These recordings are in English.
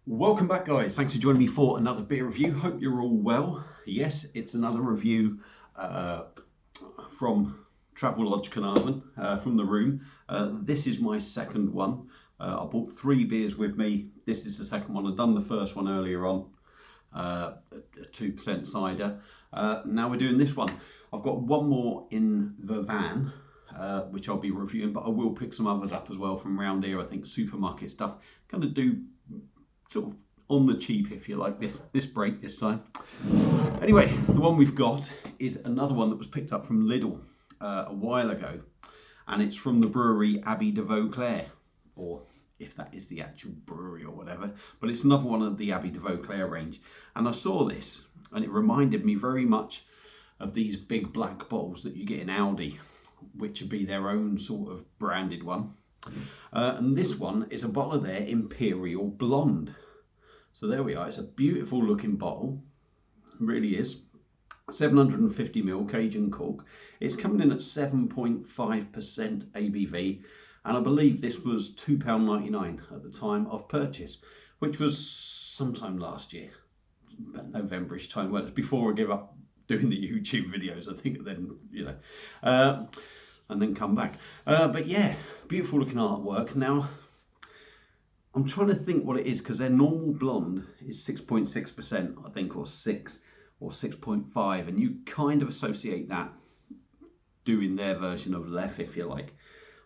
Welcome back, guys. Thanks for joining me for another beer review. Hope you're all well. Yes, it's another review from Travelodge Carnarvon, from the room. This is my second one. I bought 3 beers with me. This is the second one. I've done the first one earlier on, a 2% cider. Now we're doing this one. I've got one more in the van, which I'll be reviewing, but I will pick some others up as well from around here. I think supermarket stuff. Kind of do sort of on the cheap, if you like, this break this time. Anyway, the one we've got is another one that was picked up from Lidl a while ago, and it's from the brewery Abbaye de Vauclair, or if that is the actual brewery or whatever, but it's another one of the Abbaye de Vauclair range. And I saw this and it reminded me very much of these big black bottles that you get in Aldi, which would be their own sort of branded one. And this one is a bottle of their Imperial Blonde. So there we are. It's a beautiful looking bottle. It really is. 750ml Cajun cork. It's coming in at 7.5% ABV. And I believe this was £2.99 at the time of purchase, which was sometime last year. Novemberish time. Well, it's before I give up doing the YouTube videos, I think, then, and then come back. But yeah, beautiful looking artwork. Now, I'm trying to think what it is, because their normal blonde is 6.6%, I think, or 6 or 6.5, and you kind of associate that doing their version of Lef, if you like.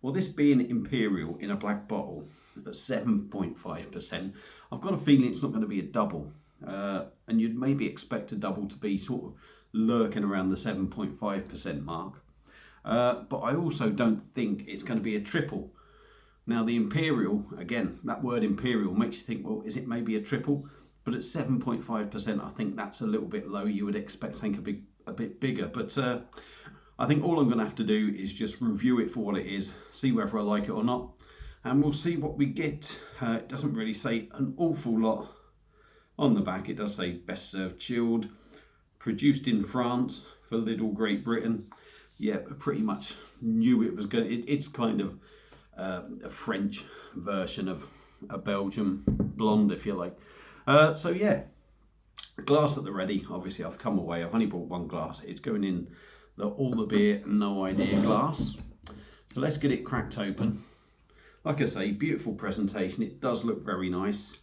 Well, this being Imperial in a black bottle at 7.5%, I've got a feeling it's not going to be a double. And you'd maybe expect a double to be sort of lurking around the 7.5% mark. But I also don't think it's going to be a triple. Now, the Imperial, again, that word Imperial makes you think, well, is it maybe a triple? But at 7.5%, I think that's a little bit low. You would expect something a bit bigger. But I think all I'm going to have to do is just review it for what it is, see whether I like it or not, and we'll see what we get. It doesn't really say an awful lot on the back. It does say best served chilled, produced in France for Lidl, Great Britain. Yeah, I pretty much knew it was going to, it's kind of a French version of a Belgian blonde, if you like. So yeah, glass at the ready. Obviously I've come away, I've only bought one glass. It's going in the all the beer, no idea glass. So let's get it cracked open. Like I say, beautiful presentation. It does look very nice.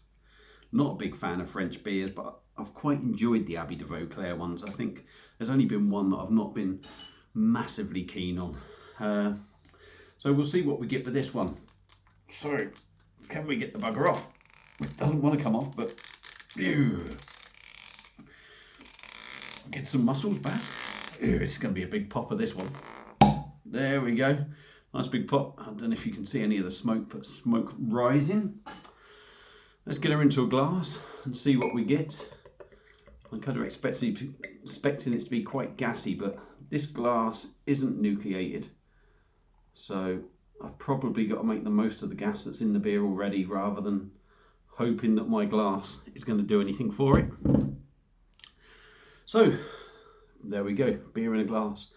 Not a big fan of French beers, but I've quite enjoyed the Abbaye de Vauclair ones. I think there's only been one that I've not been massively keen on. So we'll see what we get with this one. So, can we get the bugger off? It doesn't want to come off, but ew. Get some muscles back. Ew, it's going to be a big pop of this one. There we go. Nice big pop. I don't know if you can see any of the smoke, but smoke rising. Let's get her into a glass and see what we get. I'm kind of expecting it to be quite gassy, but this glass isn't nucleated. So I've probably got to make the most of the gas that's in the beer already, rather than hoping that my glass is going to do anything for it. So there we go, beer in a glass.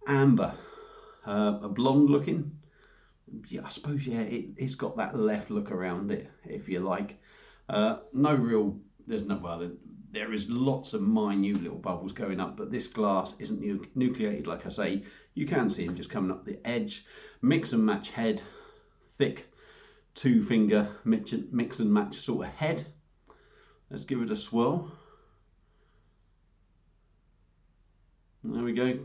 Amber, a blonde looking. Yeah, I suppose, yeah, it's got that left look around it, if you like. There is lots of minute little bubbles going up, but this glass isn't nucleated, like I say. You can see them just coming up the edge. Mix and match head, thick 2-finger mix and match sort of head. Let's give it a swirl. There we go.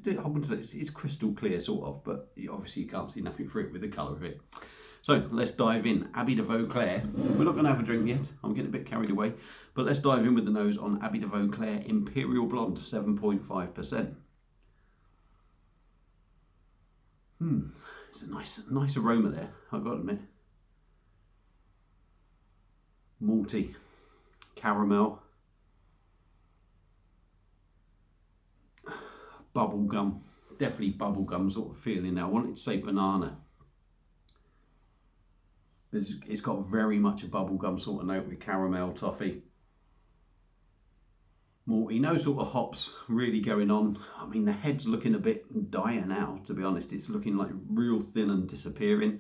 I wouldn't say it's crystal clear, sort of, but obviously you can't see nothing through it with the colour of it. So let's dive in. Abbaye de Vauclair. We're not going to have a drink yet. I'm getting a bit carried away. But let's dive in with the nose on Abbaye de Vauclair Imperial Blonde, 7.5%. It's a nice aroma there, I've got to admit. Malty, caramel, bubblegum, definitely bubblegum sort of feeling now. I wanted to say banana. It's got very much a bubblegum sort of note with caramel, toffee. Malty, no sort of hops really going on. I mean, the head's looking a bit dire now, to be honest. It's looking like real thin and disappearing.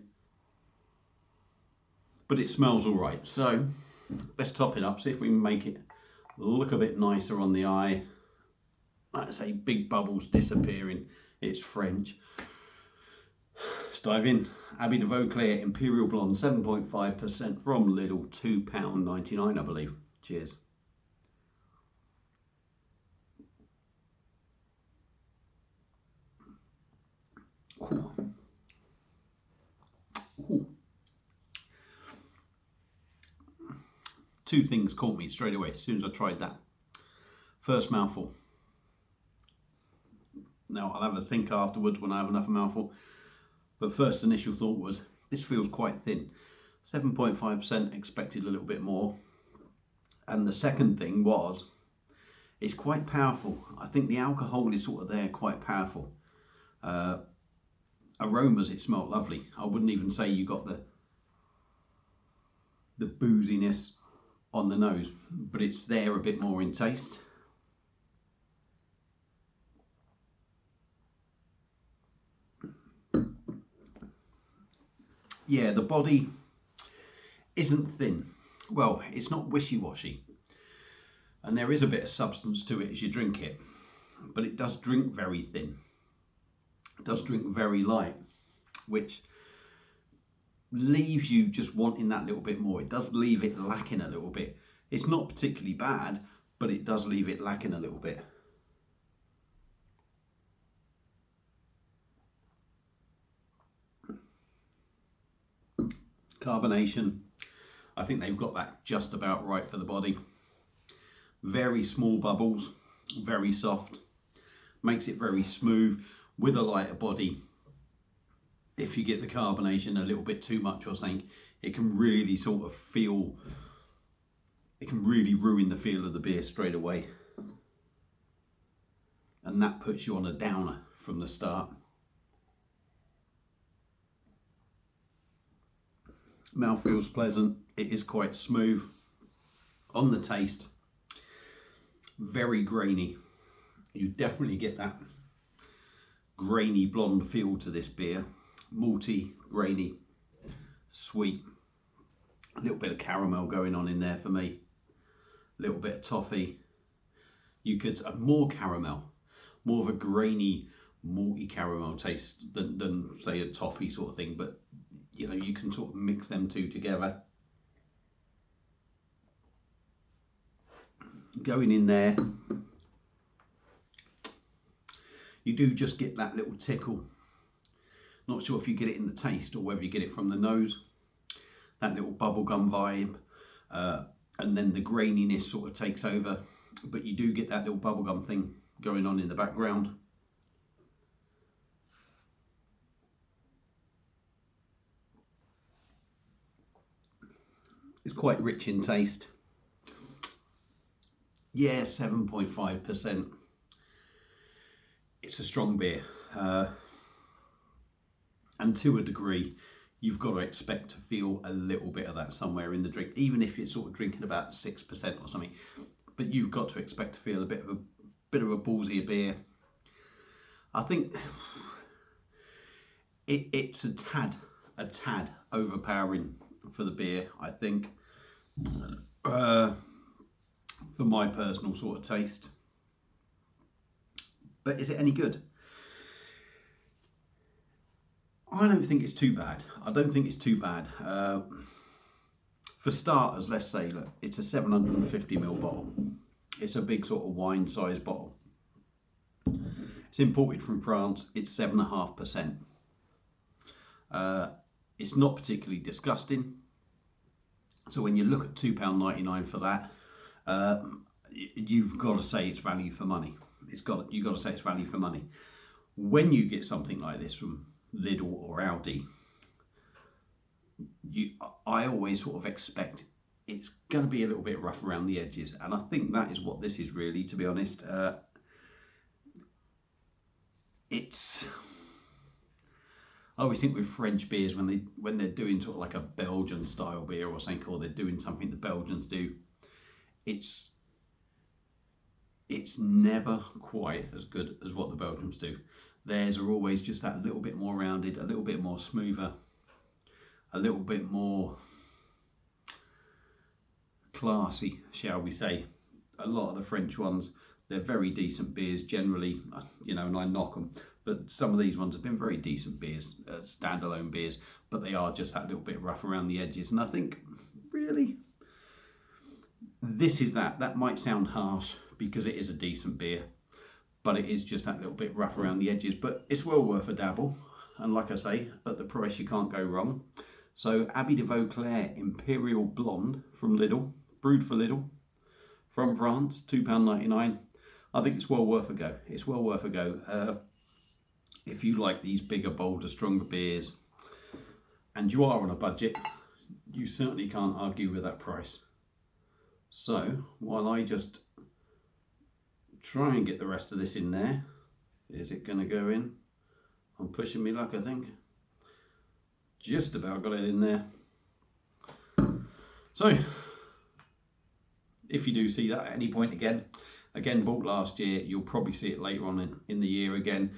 but it smells all right. So let's top it up, see if we can make it look a bit nicer on the eye. Like I say, big bubbles disappearing. It's French. Let's dive in. Abbaye de Vauclair Imperial Blonde, 7.5% from Lidl, £2.99, I believe. Cheers. Ooh. Ooh. Two things caught me straight away as soon as I tried that. First mouthful. Now I'll have a think afterwards when I have another mouthful. But first initial thought was, this feels quite thin. 7.5%, expected a little bit more. And the second thing was, it's quite powerful. I think the alcohol is sort of there, quite powerful. Aromas, it smelled lovely. I wouldn't even say you got the booziness on the nose, but it's there a bit more in taste. Yeah, the body isn't thin. Well, it's not wishy-washy. And there is a bit of substance to it as you drink it. But it does drink very thin. It does drink very light, which leaves you just wanting that little bit more. It does leave it lacking a little bit. It's not particularly bad, but it does leave it lacking a little bit. Carbonation, I think they've got that just about right for the body. Very small bubbles, very soft, makes it very smooth with a lighter body. If you get the carbonation a little bit too much or something, it can really sort of feel, it can really ruin the feel of the beer straight away. And that puts you on a downer from the start. Mouth feels pleasant, it is quite smooth. On the taste, very grainy. You definitely get that grainy blonde feel to this beer. Malty, grainy, sweet. A little bit of caramel going on in there for me. A little bit of toffee. You could more caramel, more of a grainy, malty caramel taste than say a toffee sort of thing, but you know, you can sort of mix them two together. Going in there, you do just get that little tickle. Not sure if you get it in the taste or whether you get it from the nose. That little bubblegum vibe, and then the graininess sort of takes over, but you do get that little bubblegum thing going on in the background. It's quite rich in taste. Yeah, 7.5%. It's a strong beer. And to a degree, you've got to expect to feel a little bit of that somewhere in the drink, even if you're sort of drinking about 6% or something. But you've got to expect to feel a bit of a ballsier beer. I think it's a tad overpowering for the beer, I think, for my personal sort of taste. But is it any good? I don't think it's too bad. I don't think it's too bad. For starters, let's say, look, it's a 750ml bottle. It's a big sort of wine size bottle. It's imported from France. It's 7.5%. It's not particularly disgusting. So when you look at £2.99 for that, you've got to say it's value for money. You've got to say it's value for money. When you get something like this from Lidl or Aldi, I always sort of expect it's going to be a little bit rough around the edges, and I think that is what this is really, to be honest. I always think with French beers, when they're doing sort of like a Belgian style beer or something, or they're doing something the Belgians do, it's never quite as good as what the Belgians do. Theirs are always just that little bit more rounded, a little bit more smoother, a little bit more classy, shall we say. A lot of the French ones, they're very decent beers generally, you know, and I knock them. But some of these ones have been very decent beers, standalone beers, but they are just that little bit rough around the edges. And I think, really, this is that. That might sound harsh because it is a decent beer, but it is just that little bit rough around the edges. But it's well worth a dabble. And like I say, at the price you can't go wrong. So Abbaye de Vauclair Imperial Blonde from Lidl, brewed for Lidl, from France, £2.99. I think it's well worth a go. It's well worth a go. If you like these bigger, bolder, stronger beers, and you are on a budget, you certainly can't argue with that price. So while I just try and get the rest of this in there, is it going to go in? I'm pushing me luck, I think. Just about got it in there. So if you do see that at any point again bought last year, you'll probably see it later on in the year again.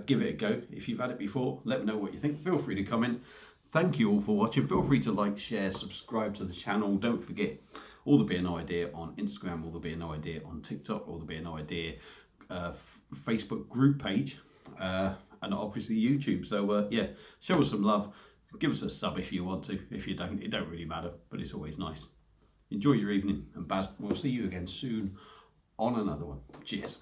Give it a go. If you've had it before, let me know what you think. Feel free to comment. Thank you all for watching. Feel free to like, share, subscribe to the channel. Don't forget All the Beer No Idea on Instagram, All the Beer No Idea on TikTok, All the Beer No Idea Facebook group page, and obviously YouTube. So yeah, show us some love. Give us a sub if you want to. If you don't, it don't really matter, but it's always nice. Enjoy your evening, and Baz, we'll see you again soon on another one. Cheers.